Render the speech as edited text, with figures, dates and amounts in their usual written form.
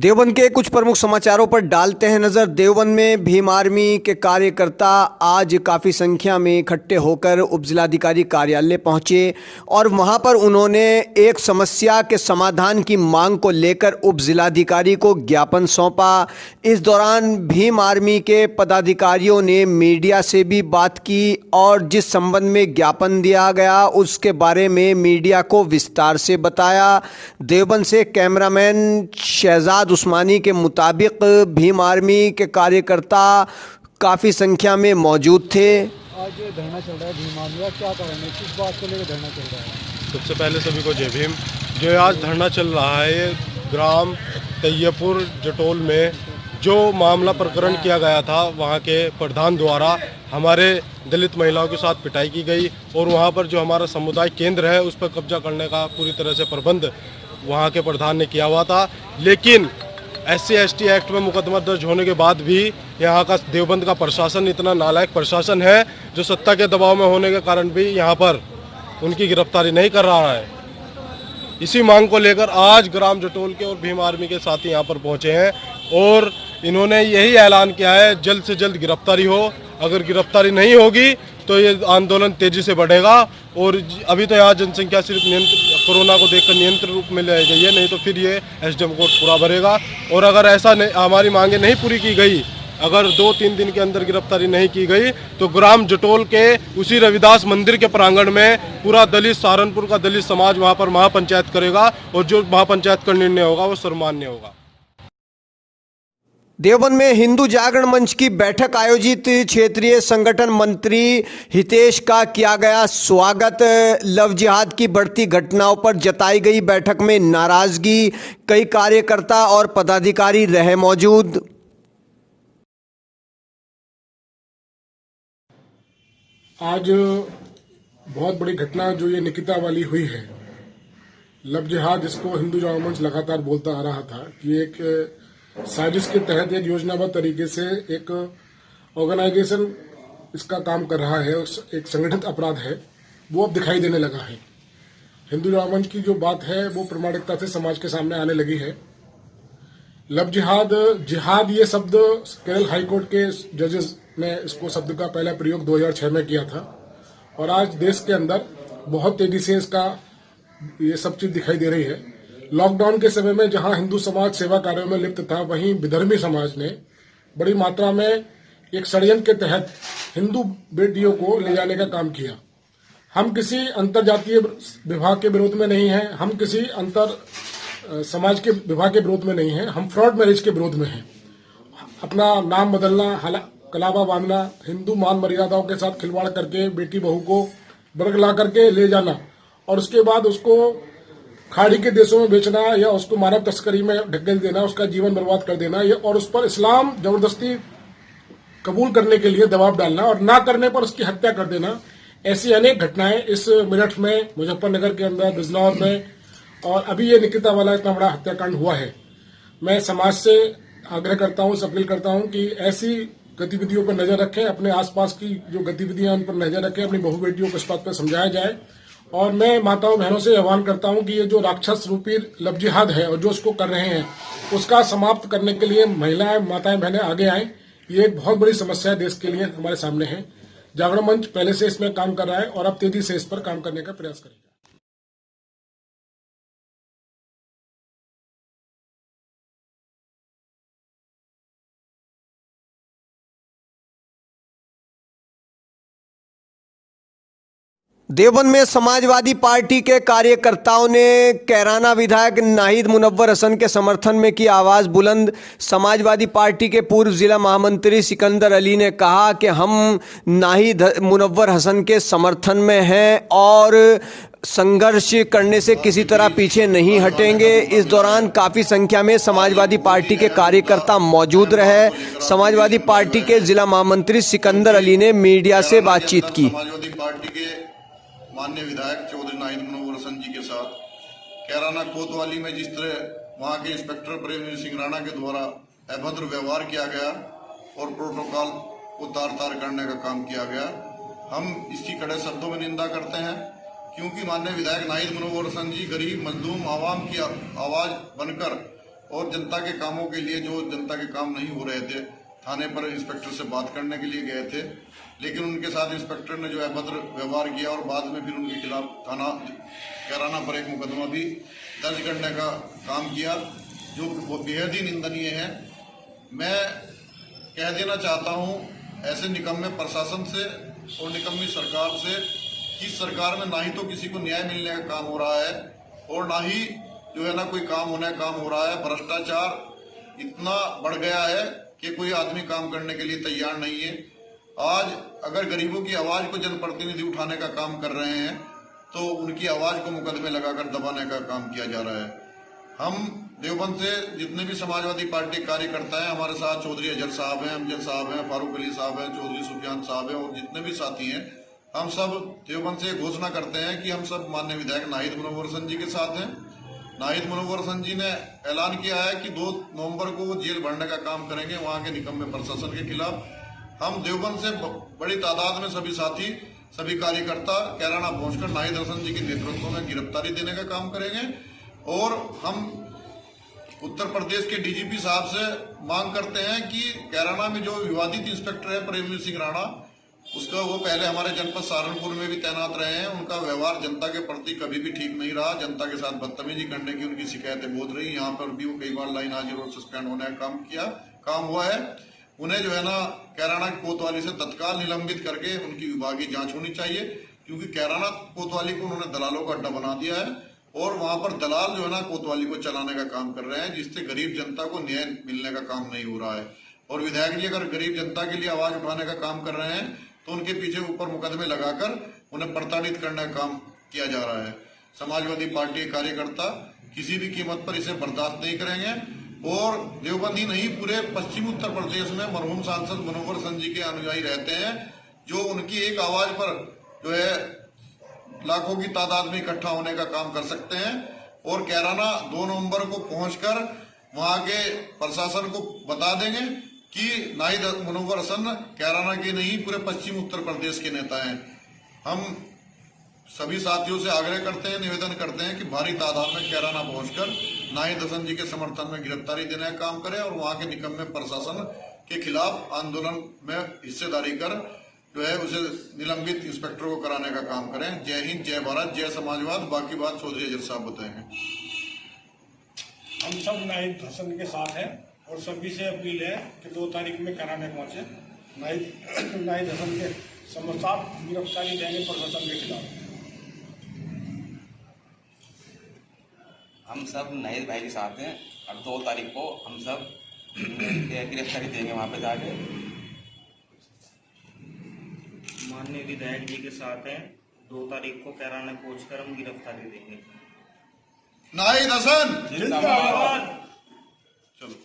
देवबंद के कुछ प्रमुख समाचारों पर डालते हैं नजर। देवबंद में भीम आर्मी के कार्यकर्ता आज काफ़ी संख्या में इकट्ठे होकर उपजिलाधिकारी कार्यालय पहुंचे और वहां पर उन्होंने एक समस्या के समाधान की मांग को लेकर उपजिलाधिकारी को ज्ञापन सौंपा। इस दौरान भीम आर्मी के पदाधिकारियों ने मीडिया से भी बात की और जिस संबंध में ज्ञापन दिया गया उसके बारे में मीडिया को विस्तार से बताया। देवबंद से कैमरामैन शहजाद उस्मानी के मुताबिक भीम आर्मी के कार्यकर्ता काफ़ी संख्या में मौजूद थे। आज धरना चल रहा है भीम आर्मी का, क्या कारण है, किस बात को लेकर धरना चल रहा है? सबसे पहले सभी को जय भीम। जो आज धरना चल रहा है ग्राम तैयपुर जटोल में जो मामला प्रकरण किया गया था, वहाँ के प्रधान द्वारा हमारे दलित महिलाओं के साथ पिटाई की गई और वहाँ पर जो हमारा समुदाय केंद्र है उस पर कब्जा करने का पूरी तरह से प्रबंध वहाँ के प्रधान ने किया हुआ था। लेकिन SC/ST एक्ट में मुकदमा दर्ज होने के बाद भी यहाँ का देवबंद का प्रशासन इतना नालायक प्रशासन है जो सत्ता के दबाव में होने के कारण भी यहाँ पर उनकी गिरफ्तारी नहीं कर रहा है। इसी मांग को लेकर आज ग्राम जटोल के और भीम आर्मी के साथी यहाँ पर पहुँचे हैं और इन्होंने यही ऐलान किया है जल्द से जल्द गिरफ्तारी हो। अगर गिरफ्तारी नहीं होगी तो ये आंदोलन तेजी से बढ़ेगा और अभी तो यहाँ जनसंख्या सिर्फ कोरोना को देखकर नियंत्रण रूप में लाई गई है, नहीं तो फिर ये SDM कोर्ट पूरा भरेगा। और अगर ऐसा नहीं, हमारी मांगे नहीं पूरी की गई, अगर 2-3 दिन के अंदर गिरफ्तारी नहीं की गई तो ग्राम जटोल के उसी रविदास मंदिर के प्रांगण में पूरा दलित सहारनपुर का दलित समाज वहाँ पर महापंचायत करेगा और जो महापंचायत का निर्णय होगा वो सर्वमान्य होगा। देवबंद में हिंदू जागरण मंच की बैठक आयोजित, क्षेत्रीय संगठन मंत्री हितेश का किया गया स्वागत। लव जिहाद की बढ़ती घटनाओं पर जताई गई बैठक में नाराजगी, कई कार्यकर्ता और पदाधिकारी रहे मौजूद। आज बहुत बड़ी घटना जो ये निकिता वाली हुई है, लव जिहाद, जिसको हिंदू जागरण मंच लगातार बोलता आ रहा था कि एक साजिश के तहत एक योजनाबद्ध तरीके से एक ऑर्गेनाइजेशन इसका काम कर रहा है, एक संगठित अपराध है, वो अब दिखाई देने लगा है। हिंदू जागरण मंच की जो बात है वो प्रामाणिकता से समाज के सामने आने लगी है। लव जिहाद, जिहाद ये शब्द केरल हाईकोर्ट के जजेस ने इसको शब्द का पहला प्रयोग 2006 में किया था और आज देश के अंदर बहुत तेजी से इसका ये सब चीज दिखाई दे रही है। लॉकडाउन के समय में जहां हिंदू समाज सेवा कार्यों में लिप्त था, वहीं विधर्मी समाज ने बड़ी मात्रा में एक षड्यंत्र के तहत हिंदू बेटियों को ले जाने का काम किया। हम किसी अंतरजातीय विवाह के विरोध में नहीं हैं, हम किसी अंतर समाज के विवाह के विरोध में नहीं हैं, हम फ्रॉड मैरिज के विरोध में हैं। अपना नाम बदलना, कलावा बांधना, हिंदू मान मर्यादाओं के साथ खिलवाड़ करके बेटी बहू को बरगला करके ले जाना और उसके बाद उसको खाड़ी के देशों में बेचना या उसको मानव तस्करी में ढकेल देना, उसका जीवन बर्बाद कर देना और उस पर इस्लाम जबरदस्ती कबूल करने के लिए दबाव डालना और ना करने पर उसकी हत्या कर देना, ऐसी अनेक घटनाएं इस मेरठ में, मुजफ्फरनगर के अंदर, बिजनौर में और अभी ये निकिता वाला इतना बड़ा हत्याकांड हुआ है। मैं समाज से आग्रह करता हूं, अपील करता हूं कि ऐसी गतिविधियों पर नजर रखें, अपने आसपास की जो गतिविधियां उन पर नजर रखें, अपनी बहु बेटियों को इस बात पर समझाया जाए। और मैं माताओं बहनों से आह्वान करता हूं कि ये जो राक्षस रूपी लव जिहाद है और जो उसको कर रहे हैं उसका समाप्त करने के लिए महिलाएं, माताएं, बहनें आगे आएं। ये एक बहुत बड़ी समस्या देश के लिए हमारे सामने है। जागरण मंच पहले से इसमें काम कर रहा है और अब तेजी से इस पर काम करने का प्रयास करेगा। देवबंद में समाजवादी पार्टी के कार्यकर्ताओं ने कैराना विधायक नाहिद मुनव्वर हसन के समर्थन में की आवाज़ बुलंद। समाजवादी पार्टी के पूर्व जिला महामंत्री सिकंदर अली ने कहा कि हम नाहिद मुनव्वर हसन के समर्थन में हैं और संघर्ष करने से किसी तरह पीछे नहीं हटेंगे। इस दौरान काफ़ी संख्या में समाजवादी पार्टी के कार्यकर्ता मौजूद रहे। समाजवादी पार्टी के जिला महामंत्री सिकंदर अली ने मीडिया से बातचीत की। माननीय विधायक चौधरी नाहिद मुनव्वर हसन जी के साथ कैराना कोतवाली में जिस तरह वहां के इंस्पेक्टर प्रेम सिंह राणा के द्वारा अभद्र व्यवहार किया गया और प्रोटोकॉल को तार करने का काम किया गया, हम इसकी कड़े शब्दों में निंदा करते हैं। क्योंकि माननीय विधायक नाहिद मुनव्वर हसन जी गरीब मजलूम आवाम की आवाज बनकर और जनता के कामों के लिए, जो जनता के काम नहीं हो रहे थे, थाने पर इंस्पेक्टर से बात करने के लिए गए थे, लेकिन उनके साथ इंस्पेक्टर ने जो है अभद्र व्यवहार किया और बाद में फिर उनके खिलाफ थाना कैराना पर एक मुकदमा भी दर्ज करने का काम किया, जो बेहद ही निंदनीय है। मैं कह देना चाहता हूं ऐसे निकम्मे प्रशासन से और निकम्मी सरकार से कि सरकार में ना ही तो किसी को न्याय मिलने का काम हो रहा है और ना ही जो है ना कोई काम होने का काम हो रहा है। भ्रष्टाचार इतना बढ़ गया है कि कोई आदमी काम करने के लिए तैयार नहीं है। आज अगर गरीबों की आवाज को जनप्रतिनिधि उठाने का काम कर रहे हैं तो उनकी आवाज को मुकदमे लगाकर दबाने का काम किया जा रहा है। हम देवबंद से जितने भी समाजवादी पार्टी कार्यकर्ता हैं, हमारे साथ चौधरी अजहर साहब हैं, अमजद साहब हैं, फारूक अली साहब हैं, चौधरी सुफियान साहब हैं और जितने भी साथी हैं, हम सब देवबंद से घोषणा करते हैं कि हम सब माननीय विधायक नाहिद मुनव्वर हसन जी के साथ हैं। नाहिद मुनव्वर हसन जी ने ऐलान किया है कि 2 नवंबर को वो जेल भरने का काम करेंगे वहां के निकम्मे प्रशासन के खिलाफ। हम देवबंद से बड़ी तादाद में सभी साथी, सभी कार्यकर्ता कैराना पहुंचकर नाहिद हसन जी के नेतृत्व में गिरफ्तारी देने का काम करेंगे और हम उत्तर प्रदेश के डीजीपी साहब से मांग करते हैं कि कैराना में जो विवादित इंस्पेक्टर है प्रेमवीर सिंह राणा, उसका वो पहले हमारे जनपद सहारनपुर में भी तैनात रहे हैं। उनका व्यवहार जनता के प्रति कभी भी ठीक नहीं रहा, जनता के साथ बदतमीजी करने की उनकी शिकायतें बहुत रही। यहाँ पर भी वो कई बार लाइन हाजिर और सस्पेंड होने का काम हुआ है। उन्हें जो है ना कैराना कोतवाली से तत्काल निलंबित करके उनकी विभागीय जांच होनी चाहिए, क्योंकि कैराना कोतवाली को उन्होंने दलालों का अड्डा बना दिया है और वहां पर दलाल जो है ना कोतवाली को चलाने का काम कर रहे हैं, जिससे गरीब जनता को न्याय मिलने का काम नहीं हो रहा है। और विधायक जी अगर गरीब जनता के लिए आवाज उठाने का काम कर रहे हैं तो उनके पीछे ऊपर मुकदमे लगाकर उन्हें प्रताड़ित करने का काम किया जा रहा है। समाजवादी पार्टी के कार्यकर्ता किसी भी कीमत पर इसे बर्दाश्त नहीं करेंगे और देवबंद ही नहीं, पूरे पश्चिमी उत्तर प्रदेश में मरहूम सांसद मुनव्वर हसन जी के अनुयायी रहते हैं, जो उनकी एक आवाज पर जो है लाखों की तादाद में इकट्ठा होने का काम कर सकते हैं। और कैराना 2 नवंबर को पहुंचकर वहां के प्रशासन को बता देंगे कि नाहिद मुनव्वर हसन कैराना के नहीं पूरे पश्चिम उत्तर प्रदेश के नेता हैं। हम सभी साथियों से आग्रह करते हैं, निवेदन करते हैं कि भारी तादाद में कैराना पहुंचकर नाहिद हसन जी के समर्थन में गिरफ्तारी देने का काम करें और वहां के निकम्मे प्रशासन के खिलाफ आंदोलन में हिस्सेदारी कर जो है उसे निलंबित इंस्पेक्टर को कराने का काम करें। जय हिंद, जय भारत, जय समाजवाद। बाकी बात चौधरी अजहर साहब बताएंगे। हम सब नाहिद हसन के साथ हैं और सभी से अपील है कि 2 तारीख में कैराना पहुंचे, नाहिद हसन के समर्थक गिरफ्तारी देंगे प्रशासन के खिलाफ। हम सब नाहिद भाई के साथ हैं और 2 तारीख को हम सब गिरफ्तारी देंगे वहां पे जाके। माननीय विधायक जी के साथ हैं, 2 तारीख को कैराना पहुंचकर हम गिरफ्तारी देंगे। नाहिद हसन जिंदाबाद। चलो।